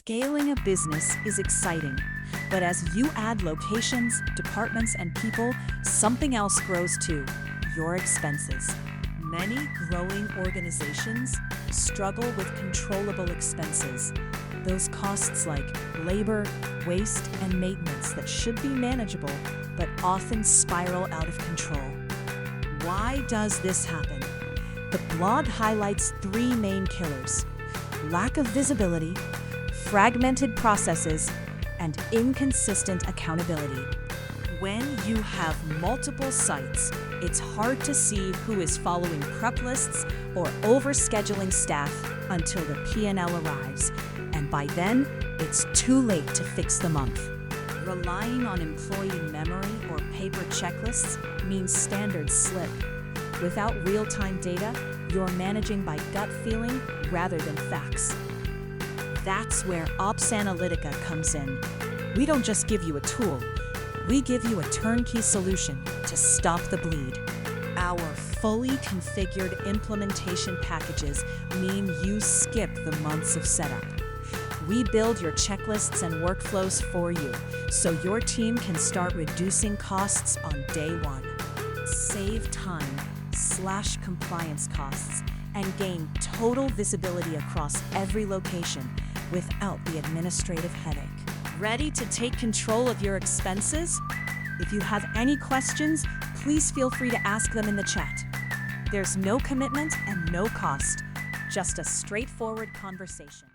Scaling a business is exciting, but as you add locations, departments, and people, something else grows too: your expenses. Many growing organizations struggle with controllable expenses, those costs like labor, waste, and maintenance that should be manageable but often spiral out of control. Why does this happen? The blog highlights three main killers: lack of visibility, fragmented processes, and inconsistent accountability. When you have multiple sites, it's hard to see who is following prep lists or overscheduling staff until the P&L arrives, and by then, it's too late to fix the month. Relying on employee memory or paper checklists means standards slip. Without real-time data, you're managing by gut feeling rather than facts. That's where Ops Analytica comes in. We don't just give you a tool, we give you a turnkey solution to stop the bleed. Our fully configured implementation packages mean you skip the months of setup. We build your checklists and workflows for you, so your team can start reducing costs on day one. Save time, slash compliance costs, and gain total visibility across every location without the administrative headache. Ready to take control of your expenses? If you have any questions, please feel free to ask them in the chat. There's no commitment and no cost, just a straightforward conversation.